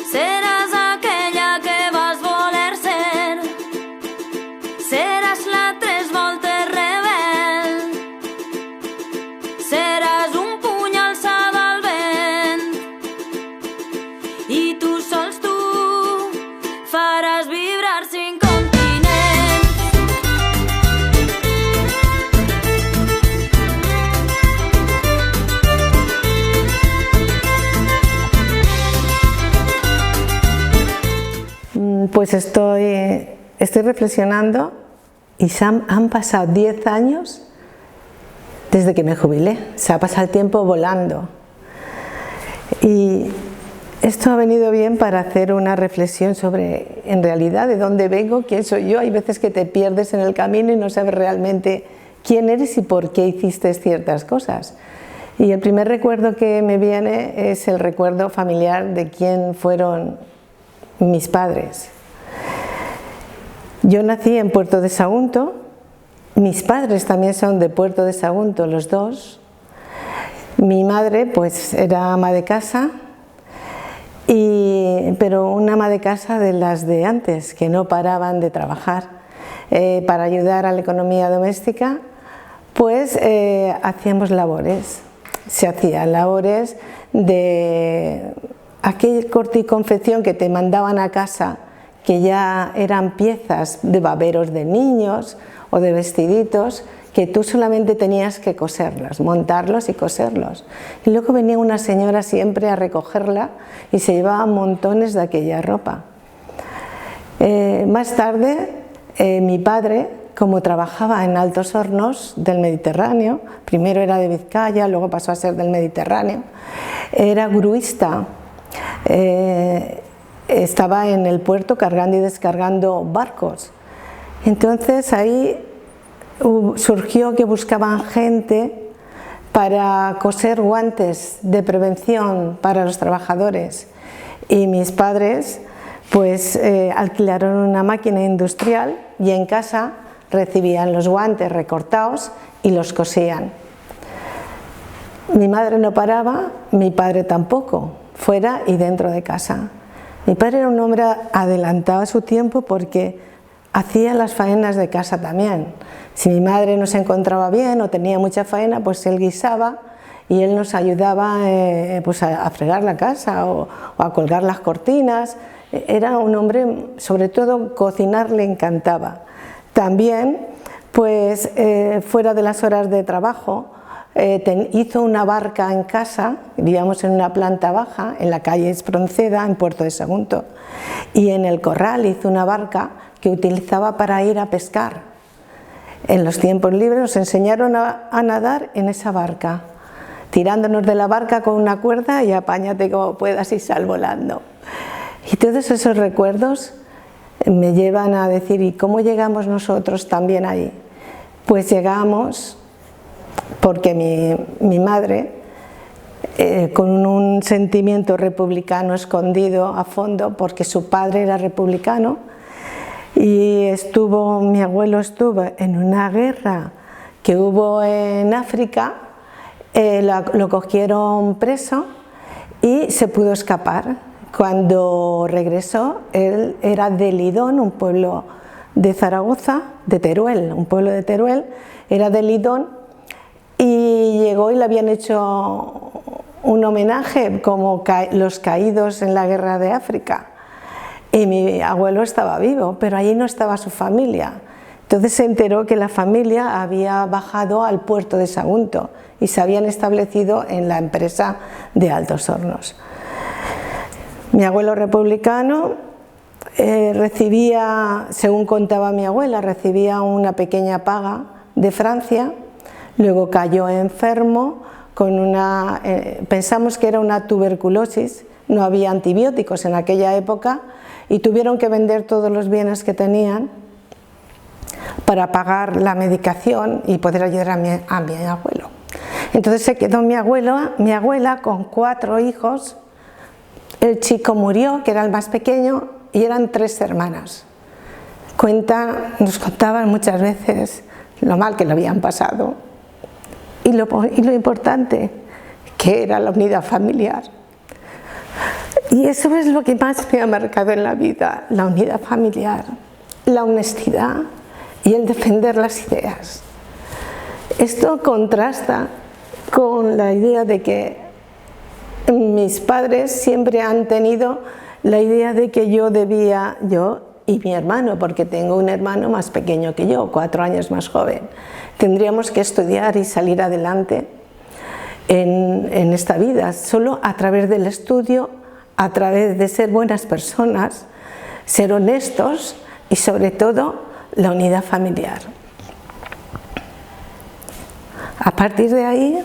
Seràs aquella que vas voler ser. Seràs la tres voltes rebel. Seràs un puny alçat al vent. I tu sols tu faràs vibrar 5 continents. Pues estoy reflexionando y han pasado 10 años desde que me jubilé. Se ha pasado el tiempo volando. Y esto ha venido bien para hacer una reflexión sobre, en realidad, de dónde vengo, quién soy yo. Hay veces que te pierdes en el camino y no sabes realmente quién eres y por qué hiciste ciertas cosas. Y el primer recuerdo que me viene es el recuerdo familiar de quién fueron mis padres. Yo nací en Puerto de Sagunto, mis padres también son de Puerto de Sagunto, los dos. Mi madre pues era ama de casa, pero una ama de casa de las de antes, que no paraban de trabajar. Para ayudar a la economía doméstica, pues hacíamos labores. Se hacían labores de aquel corte y confección que te mandaban a casa, que ya eran piezas de baberos de niños o de vestiditos, que tú solamente tenías que coserlos, montarlos y coserlos. Y luego venía una señora siempre a recogerla y se llevaba montones de aquella ropa. Más tarde, mi padre, como trabajaba en Altos Hornos del Mediterráneo, primero era de Vizcaya, luego pasó a ser del Mediterráneo, era gruista. Estaba en el puerto cargando y descargando barcos. Entonces ahí surgió que buscaban gente para coser guantes de prevención para los trabajadores, y mis padres pues alquilaron una máquina industrial y en casa recibían los guantes recortados y los cosían. Mi madre no paraba, mi padre tampoco, fuera y dentro de casa. Mi padre era un hombre adelantado a su tiempo porque hacía las faenas de casa también. Si mi madre no se encontraba bien o tenía mucha faena, pues él guisaba y él nos ayudaba pues a fregar la casa o a colgar las cortinas. Era un hombre, sobre todo cocinar le encantaba. También, pues fuera de las horas de trabajo, hizo una barca en casa, vivíamos en una planta baja, en la calle Espronceda, en Puerto de Sagunto, y en el corral hizo una barca que utilizaba para ir a pescar. En los tiempos libres nos enseñaron a nadar en esa barca, tirándonos de la barca con una cuerda y apáñate como puedas y sal volando. Y todos esos recuerdos me llevan a decir, ¿y cómo llegamos nosotros también ahí? Pues llegamos porque mi madre, con un sentimiento republicano escondido a fondo, porque su padre era republicano, y mi abuelo estuvo en una guerra que hubo en África, lo cogieron preso y se pudo escapar. Cuando regresó, él era de Lidón, un pueblo de Zaragoza, de Teruel, un pueblo de Teruel, era de Lidón, y llegó y le habían hecho un homenaje como los caídos en la guerra de África. Y mi abuelo estaba vivo, pero allí no estaba su familia. Entonces se enteró que la familia había bajado al puerto de Sagunto y se habían establecido en la empresa de Altos Hornos. Mi abuelo republicano recibía, según contaba mi abuela, recibía una pequeña paga de Francia, luego cayó enfermo con pensamos que era una tuberculosis, no había antibióticos en aquella época y tuvieron que vender todos los bienes que tenían para pagar la medicación y poder ayudar a mi abuelo. Entonces se quedó mi abuela con 4 hijos, el chico murió, que era el más pequeño, y eran 3 hermanas. Nos contaban muchas veces lo mal que lo habían pasado y lo importante que era la unidad familiar. Y eso es lo que más me ha marcado en la vida, la unidad familiar, la honestidad y el defender las ideas. Esto contrasta con la idea de que mis padres siempre han tenido la idea de que yo y mi hermano, porque tengo un hermano más pequeño que yo, 4 años más joven, tendríamos que estudiar y salir adelante en esta vida, solo a través del estudio, a través de ser buenas personas, ser honestos y sobre todo la unidad familiar. A partir de ahí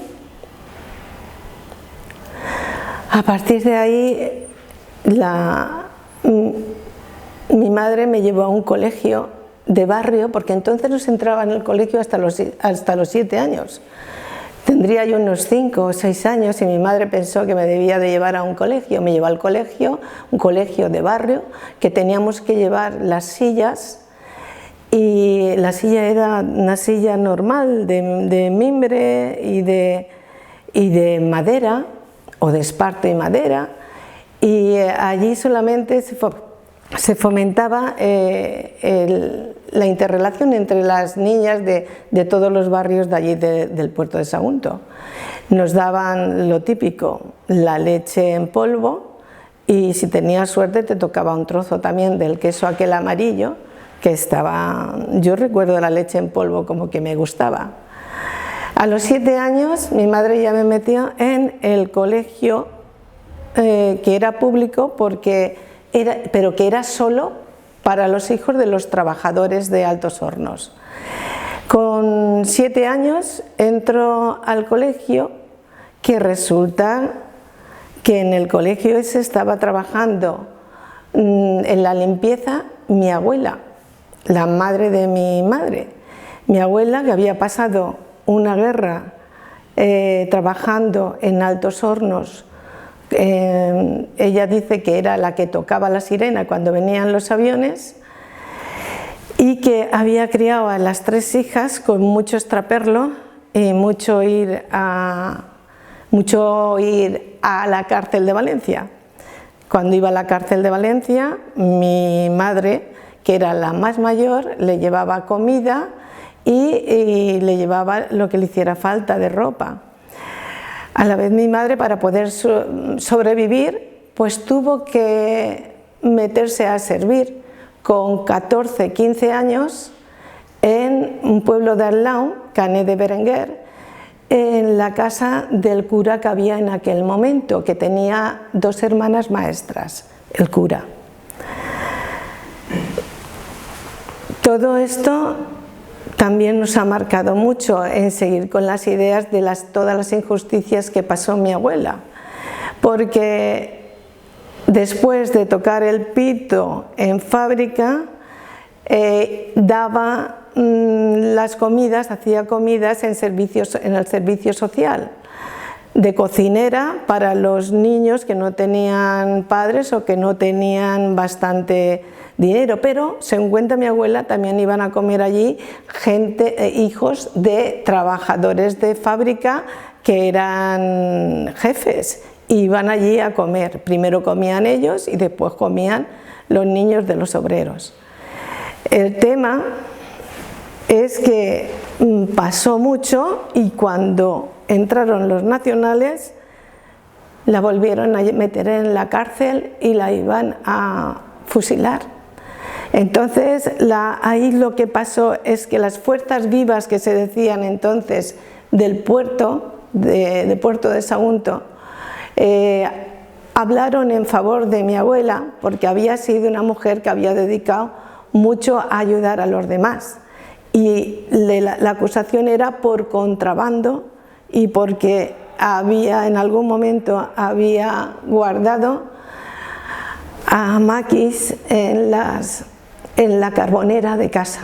mi madre me llevó a un colegio de barrio, porque entonces no se entraba en el colegio hasta los 7 años. Tendría yo unos 5 o 6 años y mi madre pensó que me debía de llevar a un colegio. Me llevó al colegio, un colegio de barrio, que teníamos que llevar las sillas, y la silla era una silla normal de mimbre y de madera, o de esparto y madera, y allí solamente se fomentaba la interrelación entre las niñas de todos los barrios de allí del puerto de Sagunto. Nos daban lo típico, la leche en polvo, y si tenías suerte te tocaba un trozo también del queso aquel amarillo, que estaba, yo recuerdo la leche en polvo como que me gustaba. A los 7 años mi madre ya me metió en el colegio que era público, pero que era solo para los hijos de los trabajadores de Altos Hornos. Con 7 años entro al colegio, que resulta que en el colegio ese estaba trabajando en la limpieza mi abuela, la madre de mi madre. Mi abuela, que había pasado una guerra trabajando en Altos Hornos, ella dice que era la que tocaba la sirena cuando venían los aviones, y que había criado a las 3 hijas con mucho extraperlo y mucho ir a la cárcel de Valencia. Cuando iba a la cárcel de Valencia, mi madre, que era la más mayor, le llevaba comida y le llevaba lo que le hiciera falta de ropa. A la vez mi madre, para poder sobrevivir, pues tuvo que meterse a servir con 14, 15 años en un pueblo de al lado, Canet de Berenguer, en la casa del cura que había en aquel momento, que tenía 2 hermanas maestras, el cura. Todo esto también nos ha marcado mucho en seguir con las ideas de todas las injusticias que pasó mi abuela, porque después de tocar el pito en fábrica, daba las comidas, hacía comidas en el servicio social, de cocinera para los niños que no tenían padres o que no tenían bastante dinero, pero según cuenta mi abuela también iban a comer allí hijos de trabajadores de fábrica que eran jefes, iban allí a comer. Primero comían ellos y después comían los niños de los obreros. El tema es que pasó mucho, y cuando entraron los nacionales la volvieron a meter en la cárcel y la iban a fusilar. Entonces ahí lo que pasó es que las fuerzas vivas que se decían entonces del puerto de Sagunto hablaron en favor de mi abuela, porque había sido una mujer que había dedicado mucho a ayudar a los demás, y la acusación era por contrabando y porque en algún momento había guardado a maquis en la carbonera de casa.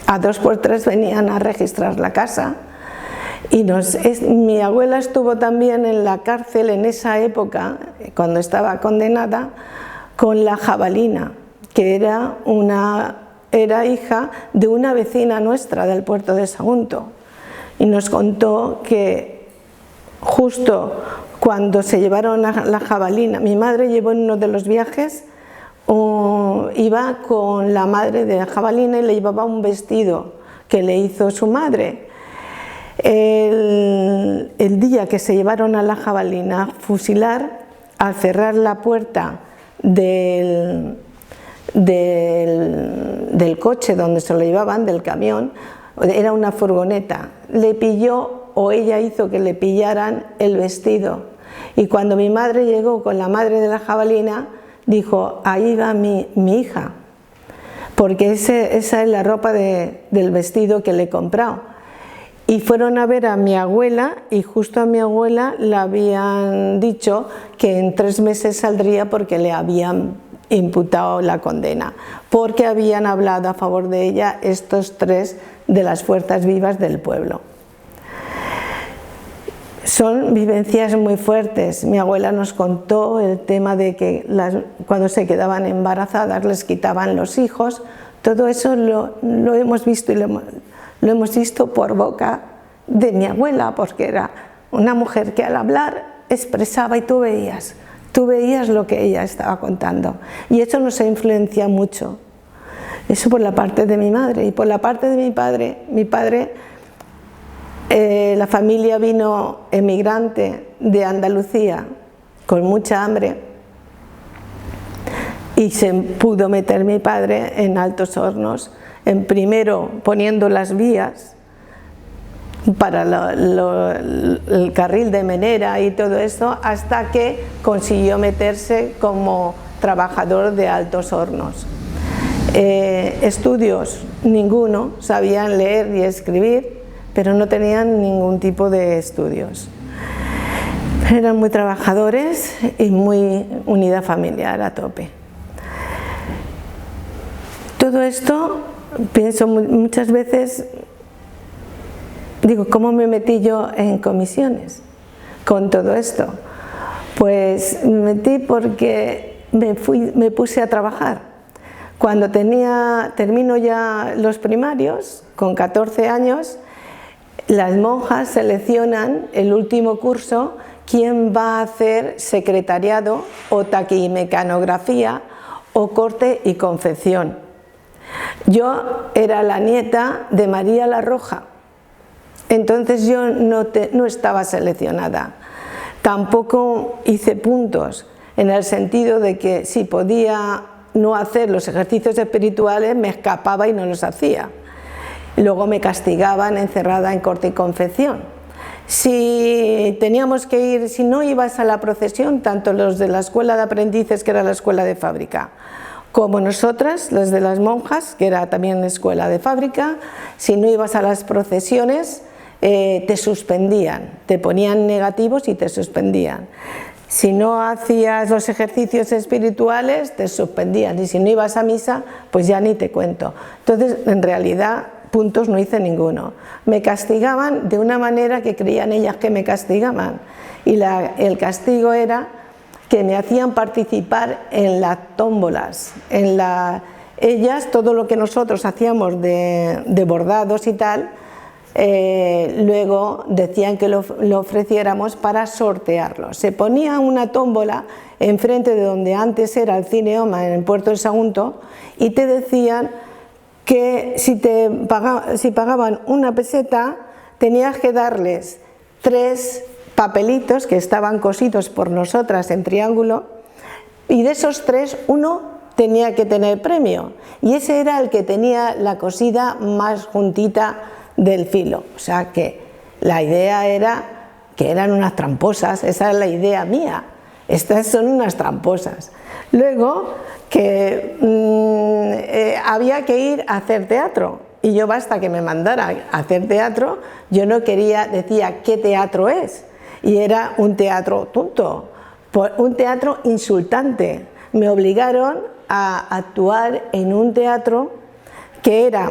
A 2 por 3 venían a registrar la casa, y mi abuela estuvo también en la cárcel en esa época, cuando estaba condenada, con la jabalina, que era hija de una vecina nuestra del puerto de Sagunto, y nos contó que justo cuando se llevaron a la jabalina, mi madre llevó en uno de los viajes, iba con la madre de la jabalina y le llevaba un vestido que le hizo su madre. El día que se llevaron a la jabalina a fusilar, al cerrar la puerta del coche donde se lo llevaban, del camión, era una furgoneta, le pilló, o ella hizo que le pillaran el vestido, y cuando mi madre llegó con la madre de la jabalina, dijo: ahí va mi hija, porque esa es la ropa del vestido que le he comprado. Y fueron a ver a mi abuela, y justo a mi abuela le habían dicho que en 3 meses saldría porque le habían imputado la condena, porque habían hablado a favor de ella estos 3 de las fuerzas vivas del pueblo. Son vivencias muy fuertes. Mi abuela nos contó el tema de que cuando se quedaban embarazadas les quitaban los hijos. Todo eso lo hemos visto, y lo hemos visto por boca de mi abuela, porque era una mujer que al hablar expresaba, y tú veías lo que ella estaba contando, y eso nos ha influenciado mucho. Eso por la parte de mi madre. Y por la parte de mi padre, la familia vino emigrante de Andalucía con mucha hambre, y se pudo meter mi padre en Altos Hornos, primero poniendo las vías para el carril de Menera y todo eso, hasta que consiguió meterse como trabajador de Altos Hornos. Estudios, ninguno, sabían leer y escribir, pero no tenían ningún tipo de estudios. Eran muy trabajadores y muy unidad familiar a tope. Todo esto, pienso muchas veces, digo, ¿cómo me metí yo en comisiones con todo esto? Pues me metí porque me puse a trabajar. Cuando termino ya los primarios, con 14 años, las monjas seleccionan el último curso quién va a hacer secretariado o taquimecanografía o corte y confección. Yo era la nieta de María la Roja, entonces yo no estaba seleccionada. Tampoco hice puntos, en el sentido de que si podía no hacer los ejercicios espirituales, me escapaba y no los hacía. Luego me castigaban encerrada en corte y confección. Si teníamos que ir, si no ibas a la procesión, tanto los de la escuela de aprendices, que era la escuela de fábrica, como nosotras, las de las monjas, que era también escuela de fábrica, si no ibas a las procesiones, te suspendían, te ponían negativos y te suspendían. Si no hacías los ejercicios espirituales, te suspendían, y si no ibas a misa, pues ya ni te cuento. Entonces, en realidad, puntos no hice ninguno. Me castigaban de una manera que creían ellas que me castigaban, y el castigo era que me hacían participar en las tómbolas, ellas, todo lo que nosotros hacíamos de bordados y tal, luego decían que lo ofreciéramos para sortearlo. Se ponía una tómbola enfrente de donde antes era el Cineoma, en el Puerto de Sagunto, y te decían que si pagaban 1 peseta, tenías que darles 3 papelitos que estaban cosidos por nosotras en triángulo, y de esos 3, 1 tenía que tener premio, y ese era el que tenía la cosida más juntita del filo. O sea que la idea era que eran unas tramposas, esa es la idea mía, estas son unas tramposas. Luego que había que ir a hacer teatro, y yo basta que me mandara a hacer teatro, yo no quería, decía, ¿qué teatro es? Y era un teatro tonto, un teatro insultante. Me obligaron a actuar en un teatro que era,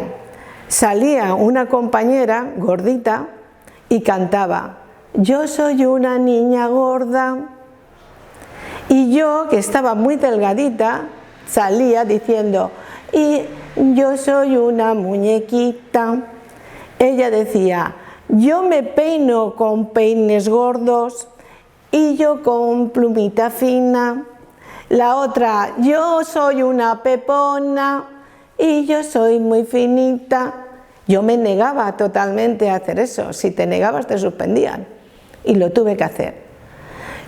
salía una compañera gordita y cantaba: yo soy una niña gorda, y yo, que estaba muy delgadita, salía diciendo: y yo soy una muñequita. Ella decía: yo me peino con peines gordos, y yo con plumita fina, la otra, yo soy una pepona y yo soy muy finita. Yo me negaba totalmente a hacer eso, si te negabas te suspendían y lo tuve que hacer.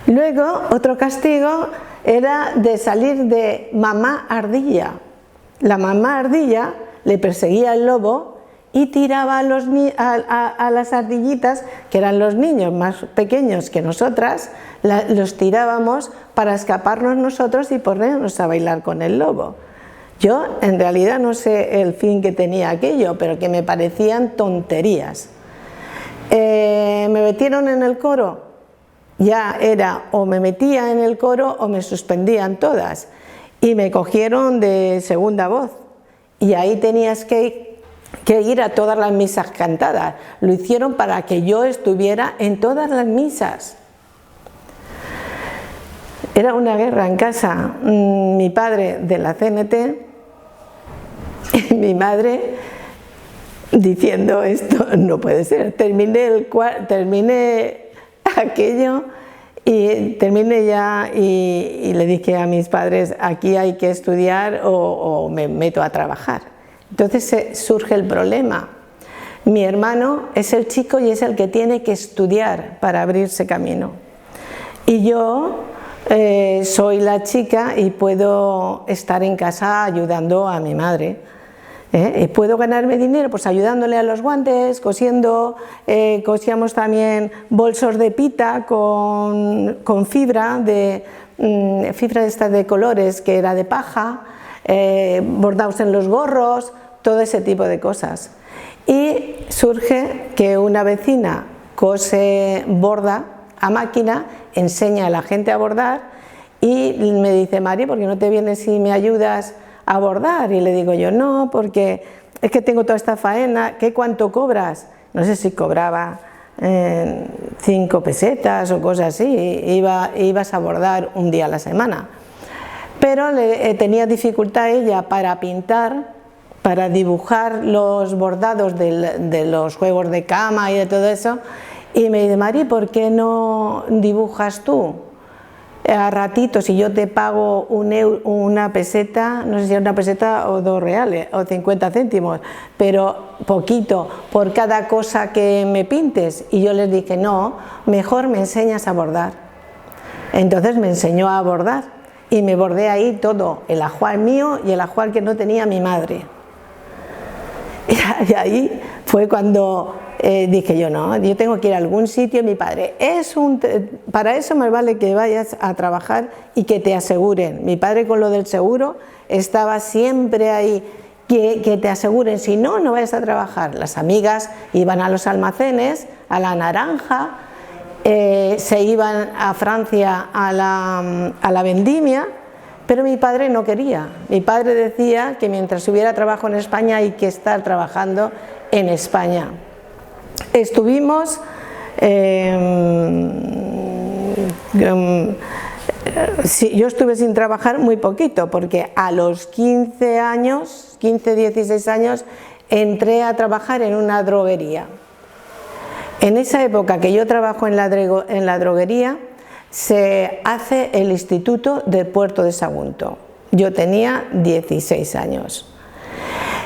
Luego otro castigo era de salir de mamá ardilla. La mamá ardilla le perseguía al lobo y tiraba a las ardillitas, que eran los niños más pequeños que nosotras, los tirábamos para escaparnos nosotros y ponernos a bailar con el lobo. Yo en realidad no sé el fin que tenía aquello, pero que me parecían tonterías. Me metieron en el coro, ya era o me metía en el coro o me suspendían todas, y me cogieron de segunda voz, y ahí tenías que ir a todas las misas cantadas. Lo hicieron para que yo estuviera en todas las misas. Era una guerra en casa. Mi padre de la CNT, mi madre diciendo esto no puede ser. Terminé aquello y terminé ya y le dije a mis padres, aquí hay que estudiar o me meto a trabajar. Entonces surge el problema. Mi hermano es el chico y es el que tiene que estudiar para abrirse camino. Y yo soy la chica y puedo estar en casa ayudando a mi madre. ¿Puedo ganarme dinero? Pues ayudándole a los guantes, cosiendo, cosíamos también bolsos de pita con fibra de estas de colores que era de paja, bordados en los gorros, todo ese tipo de cosas. Y surge que una vecina borda a máquina, enseña a la gente a bordar y me dice, Mari, ¿por qué no te vienes y me ayudas a bordar? Y le digo yo, no, porque es que tengo toda esta faena, ¿qué cuánto cobras? No sé si cobraba 5 pesetas o cosas así, ibas a bordar un día a la semana. Pero tenía dificultad ella para pintar, para dibujar los bordados de los juegos de cama y de todo eso, y me dice, Mari, ¿por qué no dibujas tú? A ratitos, si yo te pago una peseta, no sé si es una peseta o 2 reales o 50 céntimos, pero poquito por cada cosa que me pintes. Y yo les dije, no, mejor me enseñas a bordar. Entonces me enseñó a bordar y me bordé ahí todo, el ajuar mío y el ajuar que no tenía mi madre. Y ahí fue cuando dije yo, no, yo tengo que ir a algún sitio. Mi padre, para eso me vale que vayas a trabajar y que te aseguren. Mi padre con lo del seguro estaba siempre ahí, que te aseguren, si no, no vayas a trabajar. Las amigas iban a los almacenes, a la Naranja, se iban a Francia a la vendimia, pero mi padre no quería. Mi padre decía que mientras hubiera trabajo en España hay que estar trabajando en España. Estuvimos yo estuve sin trabajar muy poquito, porque a los 15, 16 años, entré a trabajar en una droguería. En esa época que yo trabajo en la droguería, se hace el Instituto del Puerto de Sagunto. Yo tenía 16 años.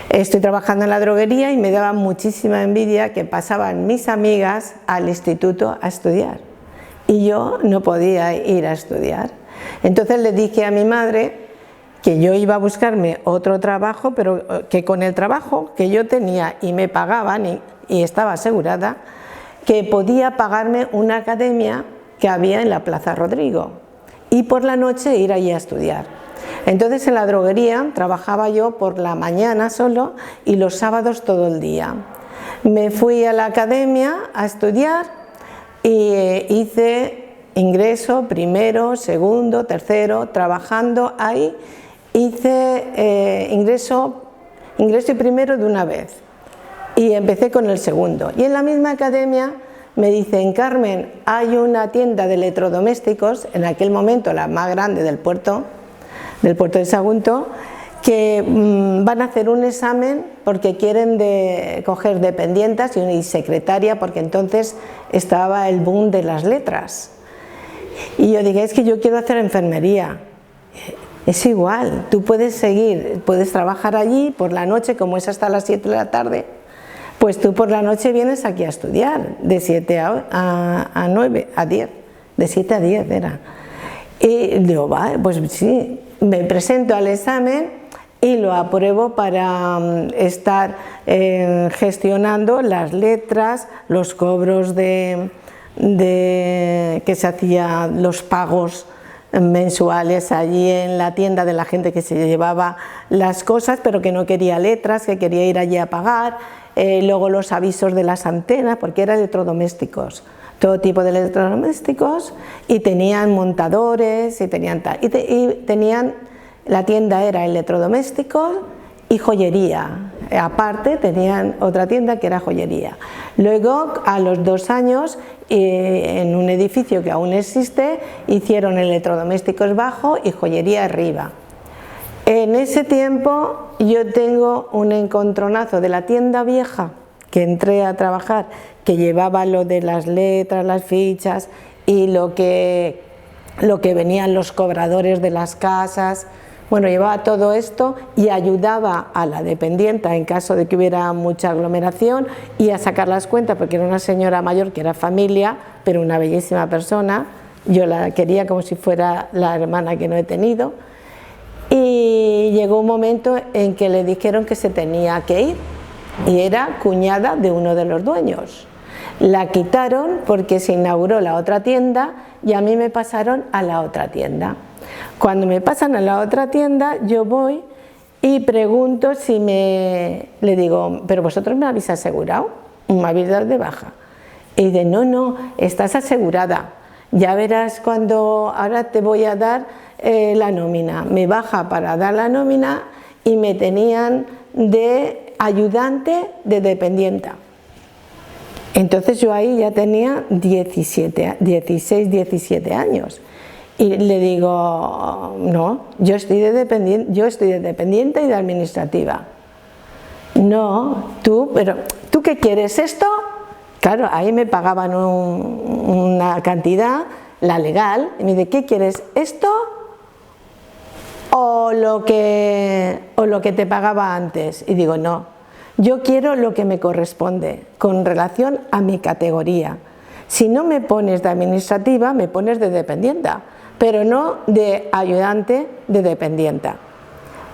Estoy trabajando en la droguería y me daba muchísima envidia que pasaban mis amigas al instituto a estudiar y yo no podía ir a estudiar. Entonces le dije a mi madre que yo iba a buscarme otro trabajo, pero que con el trabajo que yo tenía y me pagaban y estaba asegurada, que podía pagarme una academia que había en la Plaza Rodrigo y por la noche ir allí a estudiar. Entonces en la droguería trabajaba yo por la mañana solo y los sábados todo el día. Me fui a la academia a estudiar y hice ingreso primero, segundo, tercero, trabajando ahí hice ingreso y primero de una vez y empecé con el segundo. Y en la misma academia me dicen, Carmen, hay una tienda de electrodomésticos, en aquel momento la más grande del puerto de Sagunto, que van a hacer un examen porque quieren coger dependientas y secretaria, porque entonces estaba el boom de las letras. Y yo dije, es que yo quiero hacer enfermería. Es igual, tú puedes seguir, puedes trabajar allí por la noche, como es hasta las 7 de la tarde, pues tú por la noche vienes aquí a estudiar, de 7 a 9, a 10, de 7 a 10 era. Y digo, vale, pues sí, me presento al examen y lo apruebo para estar gestionando las letras, los cobros que se hacían, los pagos mensuales allí en la tienda de la gente que se llevaba las cosas pero que no quería letras, que quería ir allí a pagar, luego los avisos de las antenas, porque eran electrodomésticos, todo tipo de electrodomésticos, y tenían montadores y tenían tal, y tenían, la tienda era electrodomésticos y joyería, aparte tenían otra tienda que era joyería. Luego a los 2 años en un edificio que aún existe hicieron electrodomésticos bajo y joyería arriba. En ese tiempo yo tengo un encontronazo de la tienda vieja que entré a trabajar, que llevaba lo de las letras, las fichas y lo que venían los cobradores de las casas. Bueno, llevaba todo esto y ayudaba a la dependienta en caso de que hubiera mucha aglomeración y a sacar las cuentas, porque era una señora mayor que era familia, pero una bellísima persona. Yo la quería como si fuera la hermana que no he tenido. Y llegó un momento en que le dijeron que se tenía que ir, y era cuñada de uno de los dueños. La quitaron porque se inauguró la otra tienda y a mí me pasaron a la otra tienda. Cuando me pasan a la otra tienda, yo voy y pregunto si le digo, pero vosotros me habéis asegurado, me habéis dado de baja. Y dice, no, estás asegurada, ya verás cuando ahora te voy a dar la nómina. Me baja para dar la nómina y me tenían de ayudante de dependienta. Entonces yo ahí ya tenía 16, 17 años. Y le digo, no, yo estoy de dependiente y de administrativa. No, pero ¿tú qué quieres esto? Claro, ahí me pagaban una cantidad, la legal, y me dice, ¿qué quieres? ¿Esto o lo que te pagaba antes? Y digo, no, yo quiero lo que me corresponde con relación a mi categoría. Si no me pones de administrativa, me pones de dependienta, pero no de ayudante de dependienta.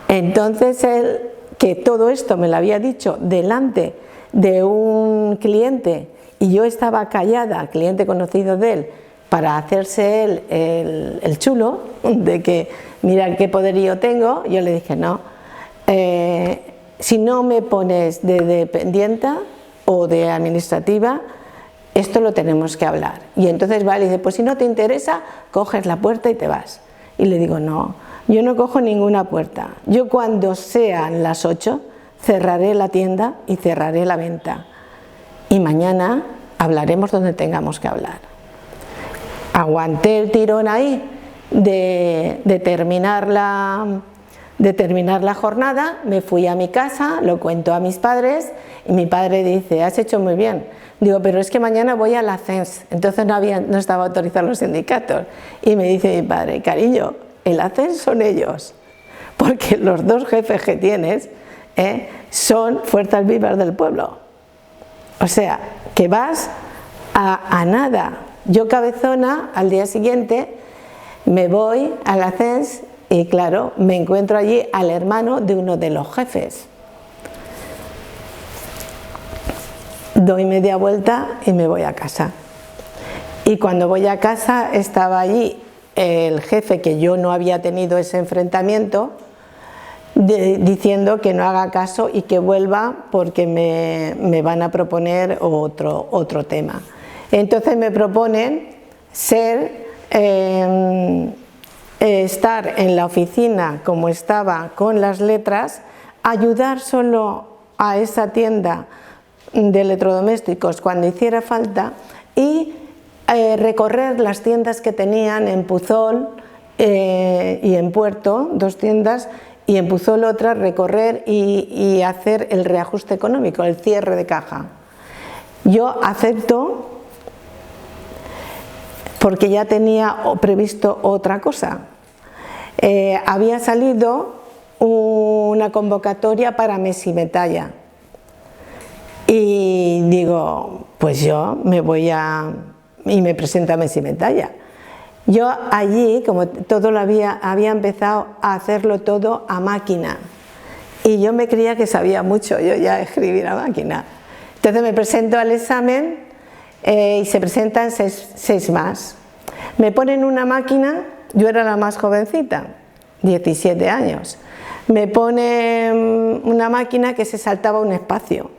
Entonces él, que todo esto me lo había dicho delante de un cliente y yo estaba callada, cliente conocido de él, para hacerse él el chulo, de que mira qué poderío tengo, yo le dije no, si no me pones de dependienta o de administrativa, esto lo tenemos que hablar. Y entonces va y dice, pues si no te interesa, coges la puerta y te vas. Y le digo, no, yo no cojo ninguna puerta. Yo cuando sean las 8 cerraré la tienda y cerraré la venta. Y mañana hablaremos donde tengamos que hablar. Aguanté el tirón ahí de terminar la jornada, me fui a mi casa, lo cuento a mis padres y mi padre dice, has hecho muy bien. Digo, pero es que mañana voy a la CENS, entonces no estaba autorizado los sindicatos. Y me dice mi padre, cariño, el CENS son ellos, porque los 2 jefes que tienes son fuerzas vivas del pueblo. O sea, que vas a nada. Yo cabezona, al día siguiente me voy a la CENS y claro, me encuentro allí al hermano de uno de los jefes. Doy media vuelta y me voy a casa. Y cuando voy a casa estaba allí el jefe, que yo no había tenido ese enfrentamiento, diciendo que no haga caso y que vuelva porque me van a proponer otro tema. Entonces me proponen estar en la oficina como estaba con las letras, ayudar solo a esa tienda de electrodomésticos cuando hiciera falta y recorrer las tiendas que tenían en Puzol y en Puerto, 2 tiendas, y en Puzol otra, recorrer y hacer el reajuste económico, el cierre de caja. Yo acepto porque ya tenía previsto otra cosa. Había salido una convocatoria para Messimetalla y digo, pues yo me voy y me presento a Messimetalla. Yo allí, como todo lo había empezado a hacerlo todo a máquina y yo me creía que sabía mucho, yo ya escribir a máquina. Entonces me presento al examen y se presentan seis más. Me ponen una máquina, yo era la más jovencita, 17 años. Me ponen una máquina que se saltaba un espacio,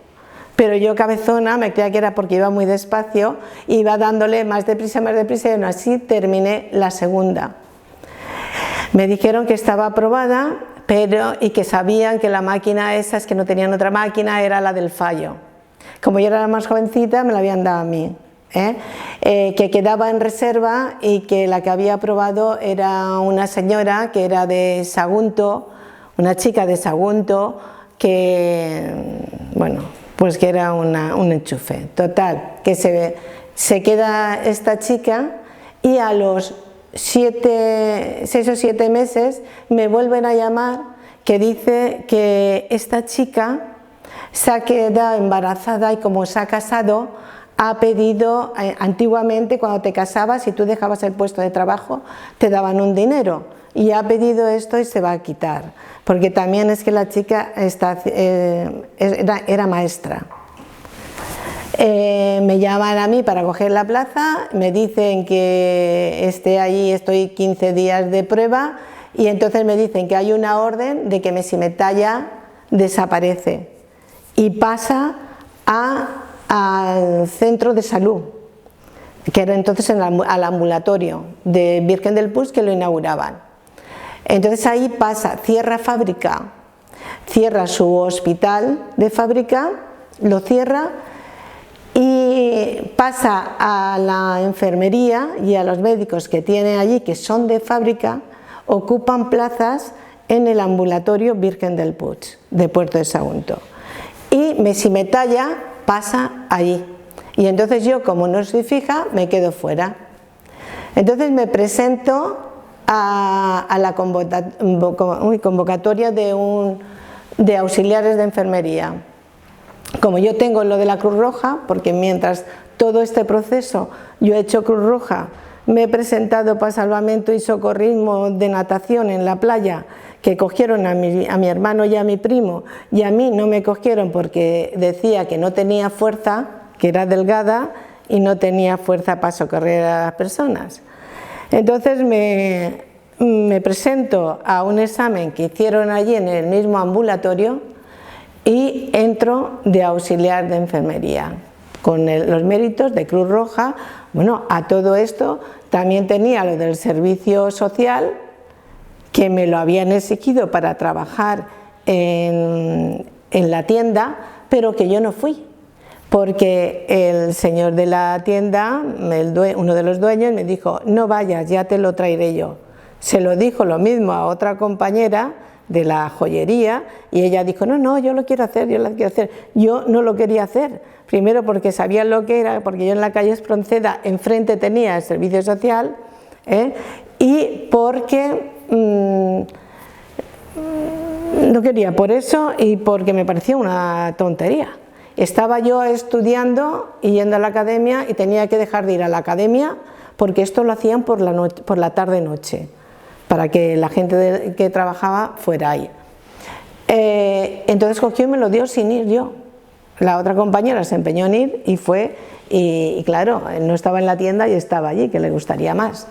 pero yo cabezona me creía que era porque iba muy despacio, iba dándole más deprisa y aún así terminé la segunda. Me dijeron que estaba aprobada, y que sabían que la máquina esa, es que no tenían otra máquina, era la del fallo. Como yo era la más jovencita, me la habían dado a mí, que quedaba en reserva y que la que había aprobado era una señora que era de Sagunto, una chica de Sagunto, que, bueno, pues que era un enchufe. Total, que se queda esta chica y a los 6 o 7 meses me vuelven a llamar que dice que esta chica se ha quedado embarazada y como se ha casado, ha pedido, antiguamente cuando te casabas y tú dejabas el puesto de trabajo, te daban un dinero, y ha pedido esto y se va a quitar, porque también es que la chica era maestra. Me llaman a mí para coger la plaza, me dicen que esté allí, estoy 15 días de prueba, y entonces me dicen que hay una orden de que Messimetalla desaparece y pasa al centro de salud, que era entonces al ambulatorio de Virgen del Puig, que lo inauguraban. Entonces ahí pasa, cierra fábrica, cierra su hospital de fábrica, lo cierra y pasa a la enfermería y a los médicos que tiene allí, que son de fábrica, ocupan plazas en el ambulatorio Virgen del Puig de Puerto de Sagunto. Y Messimetalla pasa allí. Y entonces yo, como no soy fija, me quedo fuera. Entonces me presento a la convocatoria de auxiliares de enfermería. Como yo tengo lo de la Cruz Roja, porque mientras todo este proceso yo he hecho Cruz Roja, me he presentado para salvamento y socorrismo de natación en la playa, que cogieron a mi hermano y a mi primo, y a mí no me cogieron porque decía que no tenía fuerza, que era delgada y no tenía fuerza para socorrer a las personas. Entonces me presento a un examen que hicieron allí en el mismo ambulatorio y entro de auxiliar de enfermería con los méritos de Cruz Roja. Bueno, a todo esto también tenía lo del servicio social, que me lo habían exigido para trabajar en la tienda, pero que yo no fui, porque el señor de la tienda, uno de los dueños, me dijo, no vayas, ya te lo traeré yo. Se lo dijo lo mismo a otra compañera de la joyería y ella dijo, no, yo lo quiero hacer, yo lo quiero hacer. Yo no lo quería hacer, primero porque sabía lo que era, porque yo en la calle Espronceda enfrente tenía el servicio social, y porque no quería, por eso, y porque me parecía una tontería. Estaba yo estudiando y yendo a la academia y tenía que dejar de ir a la academia porque esto lo hacían por la tarde-noche, para que la gente que trabajaba fuera ahí. Entonces cogió y me lo dio sin ir yo. La otra compañera se empeñó en ir y fue, y claro, no estaba en la tienda y estaba allí, que le gustaría más.